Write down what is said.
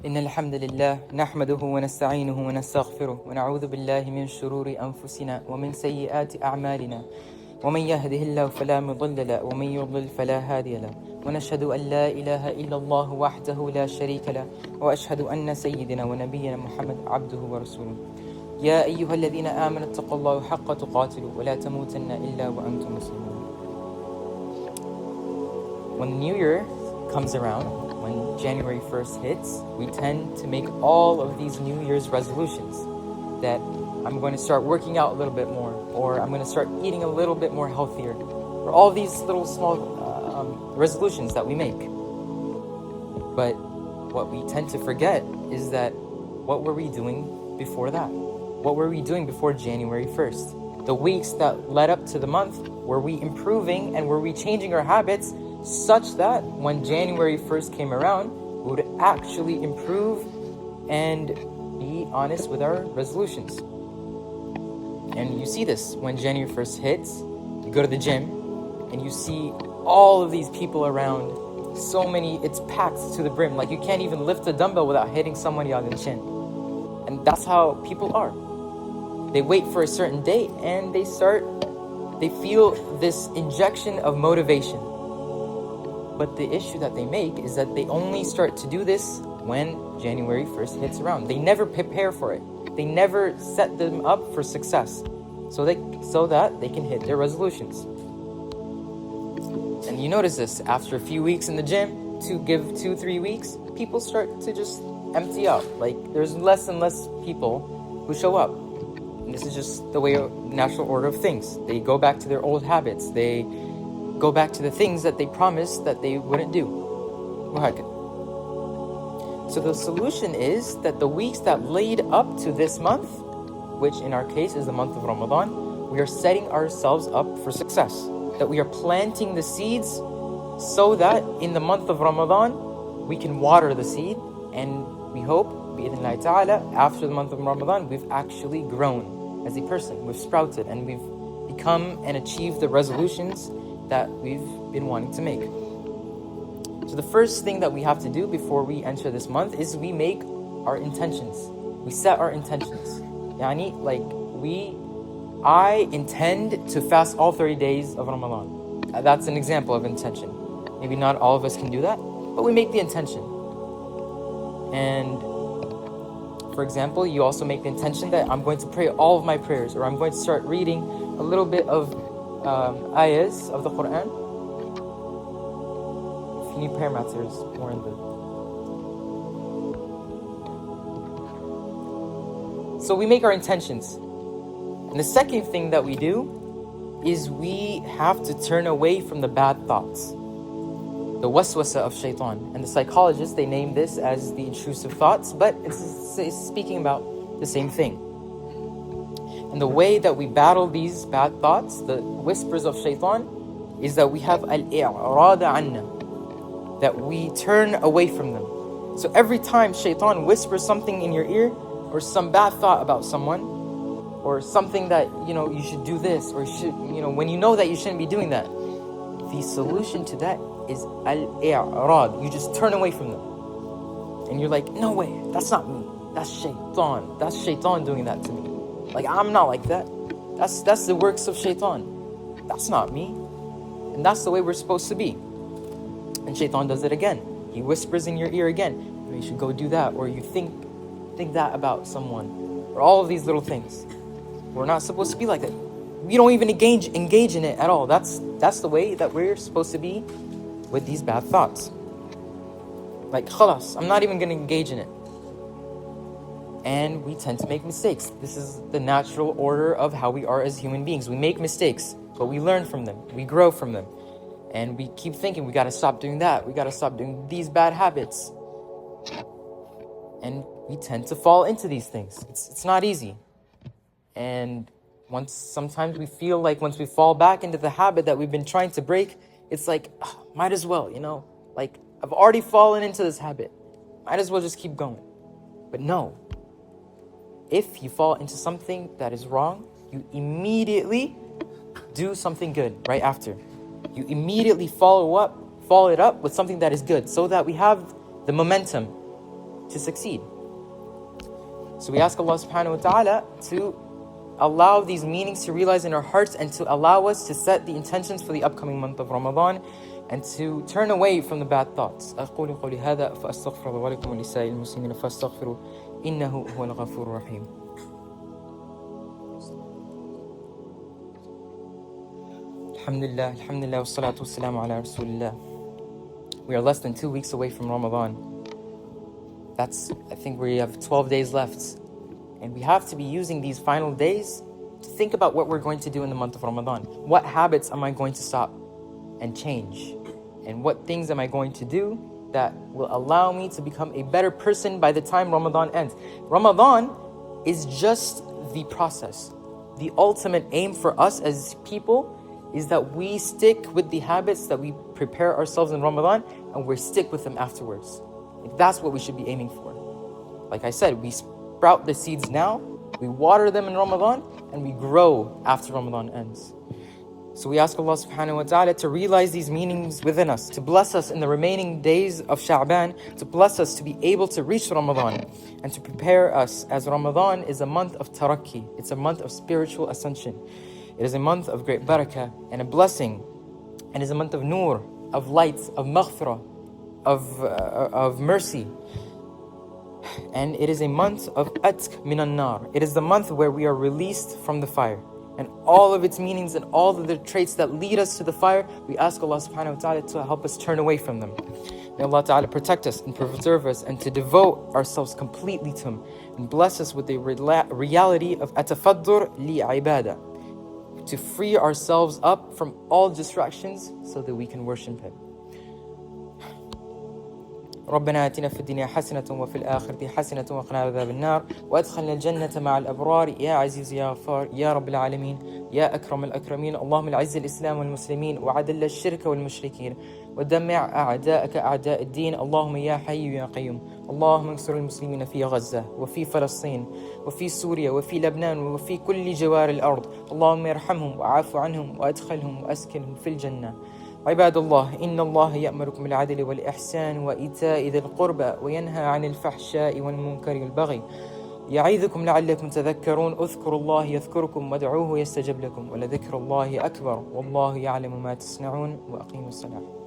إن الحمد لله نحمده ونستعينه ونستغفره ونعوذ بالله من شرور أنفسنا ومن سيئات أعمالنا ومن يهده الله فلا مضل له ومن يضلل فلا هادي له ونشهد أن لا إله إلا الله وحده لا شريك له وأشهد أن سيدنا ونبينا محمد عبده ورسوله يا أيها الذين آمنوا اتقوا الله حق تقاته ولا تموتن إلا وأنتم مسلمون. When the new year comes around, when January 1st hits, we tend to make all of these New Year's resolutions that I'm going to start working out a little bit more, or I'm going to start eating a little bit more healthier, or all these little small resolutions that we make. But what we tend to forget is that what were we doing before that? What were we doing before January 1st? The weeks that led up to the month, were we improving and were we changing our habits such that when January 1st came around, we would actually improve and be honest with our resolutions? And you see this when January 1st hits. You go to the gym and you see all of these people around. So many, it's packed to the brim. Like you can't even lift a dumbbell without hitting somebody on the chin. And that's how people are. They wait for a certain date and they feel this injection of motivation. But the issue that they make is that they only start to do this when January 1st hits around. They never prepare for it. They never set them up for success so that they can hit their resolutions. And you notice this, after a few weeks in the gym, to give 2-3 weeks, people start to just empty out. Like there's less and less people who show up. And this is just the natural order of things. They go back to their old habits. They go back to the things that they promised that they wouldn't do. So the solution is that the weeks that lead up to this month, which in our case is the month of Ramadan, we are setting ourselves up for success. That we are planting the seeds so that in the month of Ramadan, we can water the seed, and we hope, bi'idhnillahi ta'ala, after the month of Ramadan, we've actually grown as a person. We've sprouted and we've become and achieved the resolutions that we've been wanting to make. So the first thing that we have to do before we enter this month is we make our intentions. We set our intentions. I intend to fast all 30 days of Ramadan. That's an example of intention. Maybe not all of us can do that, but we make the intention. And for example, you also make the intention that I'm going to pray all of my prayers, or I'm going to start reading a little bit of ayahs of the Quran. If you need prayer mats, there's more in the... So we make our intentions. And the second thing that we do is we have to turn away from the bad thoughts. The waswasa of shaitan. And the psychologists, they name this as the intrusive thoughts, but it's speaking about the same thing. And the way that we battle these bad thoughts, the whispers of shaitan, is that we have al-i'rad anna, that we turn away from them. So every time shaitan whispers something in your ear, or some bad thought about someone, or something that, you should do this, or when you know that you shouldn't be doing that, the solution to that is al-i'rad. You just turn away from them. And you're like, no way, that's not me. That's shaitan. That's shaitan doing that to me. Like, I'm not like that. That's the works of shaitan. That's not me. And that's the way we're supposed to be. And shaitan does it again. He whispers in your ear again, you should go do that, or you think that about someone, or all of these little things. We're not supposed to be like that. We don't even engage in it at all. That's the way that we're supposed to be with these bad thoughts. Like, khalas, I'm not even going to engage in it. And we tend to make mistakes. This is the natural order of how we are as human beings. We make mistakes, but we learn from them. We grow from them. And we keep thinking, we got to stop doing that. We got to stop doing these bad habits. And we tend to fall into these things. It's not easy. And sometimes we feel like once we fall back into the habit that we've been trying to break, it's like, might as well, like I've already fallen into this habit. Might as well just keep going. But no. If you fall into something that is wrong, you immediately do something good right after. You immediately follow it up with something that is good, so that we have the momentum to succeed. So we ask Allah subhanahu wa ta'ala to allow these meanings to realize in our hearts and to allow us to set the intentions for the upcoming month of Ramadan and to turn away from the bad thoughts. أقول قولي هذا فأستغفر الله ولكم ولسائر المسلمين فاستغفروا إنه هو الغفور الرحيم. Alhamdulillah, wassalatu wassalamu ala rasulillah. We are less than 2 weeks away from Ramadan. I think we have 12 days left. And we have to be using these final days to think about what we're going to do in the month of Ramadan. What habits am I going to stop and change? And what things am I going to do that will allow me to become a better person by the time Ramadan ends? Ramadan is just the process. The ultimate aim for us as people is that we stick with the habits that we prepare ourselves in Ramadan and we stick with them afterwards. That's what we should be aiming for. Like I said, we sprout the seeds now, we water them in Ramadan, and we grow after Ramadan ends. So we ask Allah subhanahu wa ta'ala to realize these meanings within us, to bless us in the remaining days of Sha'ban, to bless us to be able to reach Ramadan, and to prepare us, as Ramadan is a month of tarakki, it's a month of spiritual ascension. It is a month of great barakah and a blessing, and is a month of nur, of light, of maghfirah, of mercy. And it is a month of atq minan nar. It is the month where we are released from the fire. And all of its meanings and all of the traits that lead us to the fire, we ask Allah subhanahu wa ta'ala to help us turn away from them. May Allah ta'ala protect us and preserve us and to devote ourselves completely to Him. And bless us with the reality of atafaddur li ibadah. To free ourselves up from all distractions so that we can worship Him. ربنا آتنا في الدنيا حسنة وفي الآخرة حسنة وقنا عذاب النار وأدخلنا الجنة مع الأبرار يا عزيز يا غفار يا رب العالمين يا أكرم الأكرمين. اللهم العز الإسلام والمسلمين وعدل الشرك والمشركين ودمع أعداءك أعداء الدين. اللهم يا حي يا قيوم. اللهم انصر المسلمين في غزة وفي فلسطين وفي سوريا وفي لبنان وفي كل جوار الأرض. اللهم ارحمهم وعاف عنهم وأدخلهم وأسكنهم في الجنة. عباد الله إن الله يأمركم بالعدل والإحسان وإيتاء ذي القربى وينهى عن الفحشاء والمنكر والبغي يعظكم لعلكم تذكرون. اذكروا الله يذكركم وادعوه يستجب لكم ولذكر الله أكبر والله يعلم ما تصنعون. وأقيموا الصلاة.